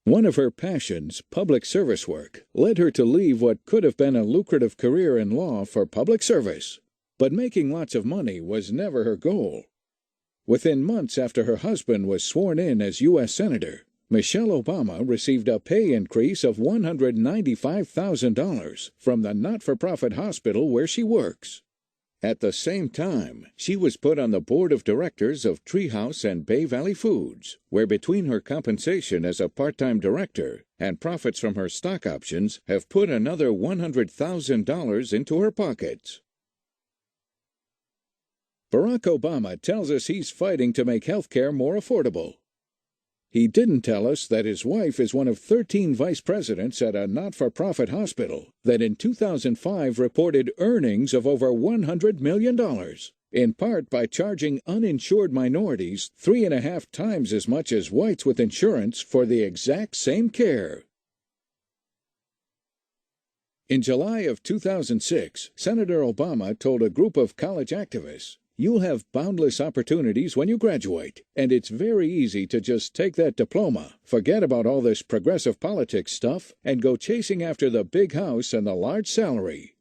One of her passions, public service work, led her to leave what could have been a lucrative career in law for public service. But making lots of money was never her goal. Within months after her husband was sworn in as U.S. Senator, Michelle Obama received a pay increase of $195,000 from the not-for-profit hospital where she works. At the same time, she was put on the board of directors of Treehouse and Bay Valley Foods, where between her compensation as a part-time director and profits from her stock options have put another $100,000 into her pockets. Barack Obama tells us he's fighting to make health care more affordable. He didn't tell us that his wife is one of 13 vice presidents at a not-for-profit hospital that in 2005 reported earnings of over $100 million, in part by charging uninsured minorities 3.5 times as much as whites with insurance for the exact same care. In July of 2006, Senator Obama told a group of college activists, "You'll have boundless opportunities when you graduate, and it's very easy to just take that diploma, forget about all this progressive politics stuff, and go chasing after the big house and the large salary."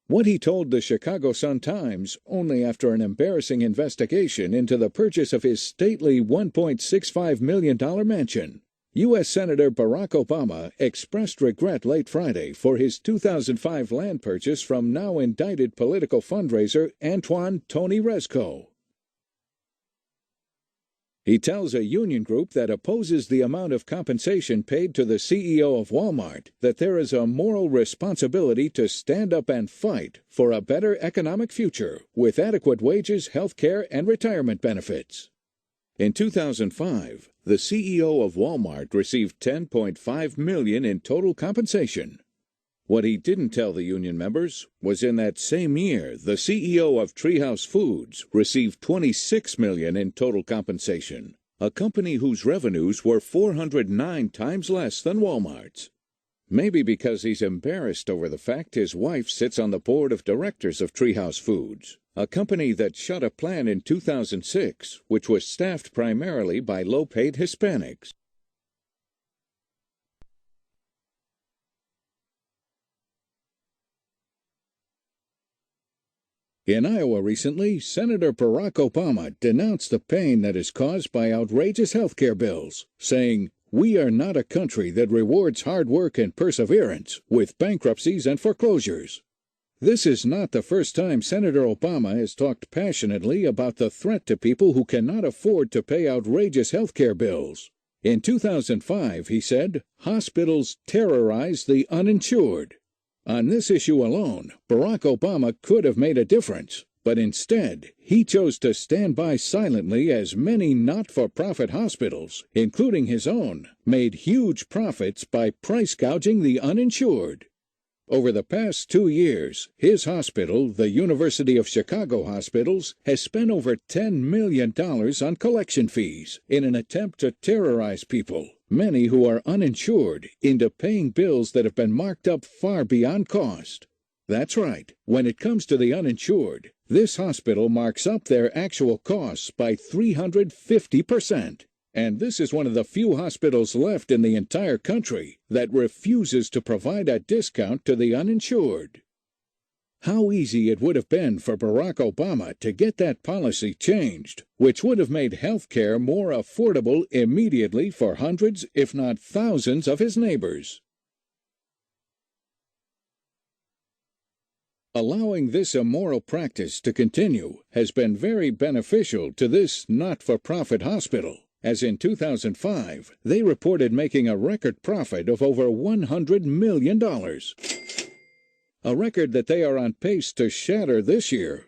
What he told the Chicago Sun-Times only after an embarrassing investigation into the purchase of his stately $1.65 million mansion. U.S. Senator Barack Obama expressed regret late Friday for his 2005 land purchase from now indicted political fundraiser Antoine Tony Rezko. He tells a union group that opposes the amount of compensation paid to the CEO of Walmart that there is a moral responsibility to stand up and fight for a better economic future with adequate wages, health care, and retirement benefits. In 2005, the CEO of Walmart received $10.5 million in total compensation. What he didn't tell the union members was in that same year, the CEO of Treehouse Foods received $26 million in total compensation, a company whose revenues were 409 times less than Walmart's. Maybe because he's embarrassed over the fact his wife sits on the board of directors of Treehouse Foods, a company that shut a plant in 2006, which was staffed primarily by low-paid Hispanics. In Iowa recently, Senator Barack Obama denounced the pain that is caused by outrageous health care bills, saying, "We are not a country that rewards hard work and perseverance with bankruptcies and foreclosures." This is not the first time Senator Obama has talked passionately about the threat to people who cannot afford to pay outrageous health care bills. In 2005, he said, "Hospitals terrorize the uninsured." On this issue alone, Barack Obama could have made a difference, but instead, he chose to stand by silently as many not-for-profit hospitals, including his own, made huge profits by price gouging the uninsured. Over the past 2 years, his hospital, the University of Chicago Hospitals, has spent over $10 million on collection fees in an attempt to terrorize people, many who are uninsured, into paying bills that have been marked up far beyond cost. That's right, when it comes to the uninsured, this hospital marks up their actual costs by 350%. And this is one of the few hospitals left in the entire country that refuses to provide a discount to the uninsured. How easy it would have been for Barack Obama to get that policy changed, which would have made health care more affordable immediately for hundreds, if not thousands, of his neighbors. Allowing this immoral practice to continue has been very beneficial to this not-for-profit hospital, as in 2005, they reported making a record profit of over $100 million. A record that they are on pace to shatter this year.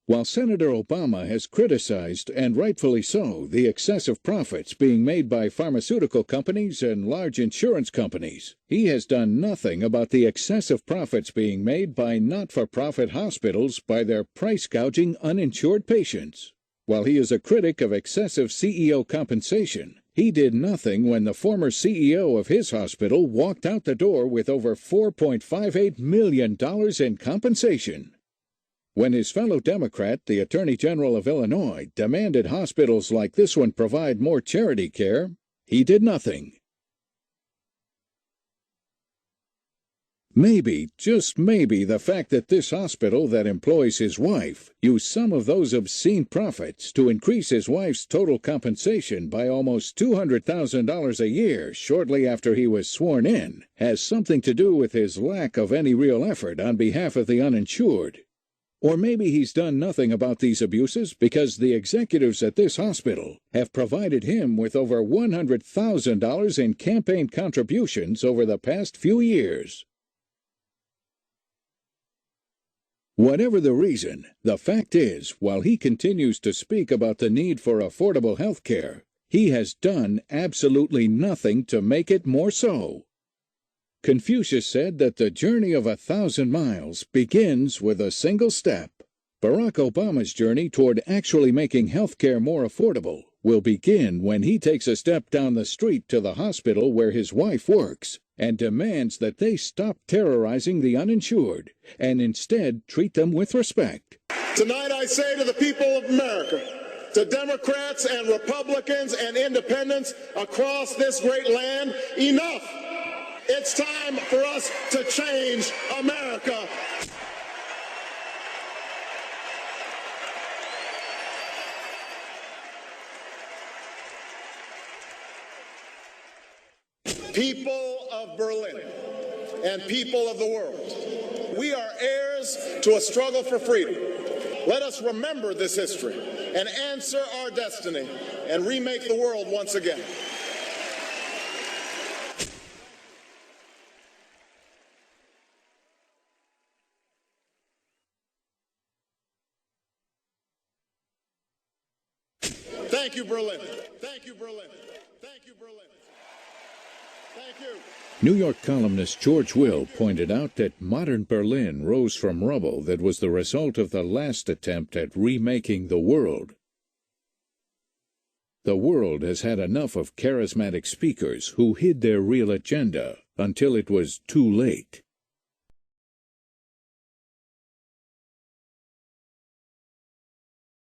While Senator Obama has criticized, and rightfully so, the excessive profits being made by pharmaceutical companies and large insurance companies, he has done nothing about the excessive profits being made by not-for-profit hospitals by their price-gouging uninsured patients. While he is a critic of excessive CEO compensation, he did nothing when the former CEO of his hospital walked out the door with over $4.58 million in compensation. When his fellow Democrat, the Attorney General of Illinois, demanded hospitals like this one provide more charity care, he did nothing. Maybe, just maybe, the fact that this hospital that employs his wife used some of those obscene profits to increase his wife's total compensation by almost $200,000 a year shortly after he was sworn in has something to do with his lack of any real effort on behalf of the uninsured. Or maybe he's done nothing about these abuses because the executives at this hospital have provided him with over $100,000 in campaign contributions over the past few years. Whatever the reason, the fact is, while he continues to speak about the need for affordable health care, he has done absolutely nothing to make it more so. Confucius said that the journey of 1,000 miles begins with a single step. Barack Obama's journey toward actually making health care more affordable will begin when he takes a step down the street to the hospital where his wife works and demands that they stop terrorizing the uninsured and instead treat them with respect. Tonight I say to the people of America, to Democrats and Republicans and independents across this great land, enough! It's time for us to change America. People of Berlin and people of the world, we are heirs to a struggle for freedom. Let us remember this history and answer our destiny and remake the world once again. Thank you, Berlin. Thank you, Berlin. Thank you, Berlin. Thank you. New York columnist George Will pointed out that modern Berlin rose from rubble that was the result of the last attempt at remaking the world. The world has had enough of charismatic speakers who hid their real agenda until it was too late.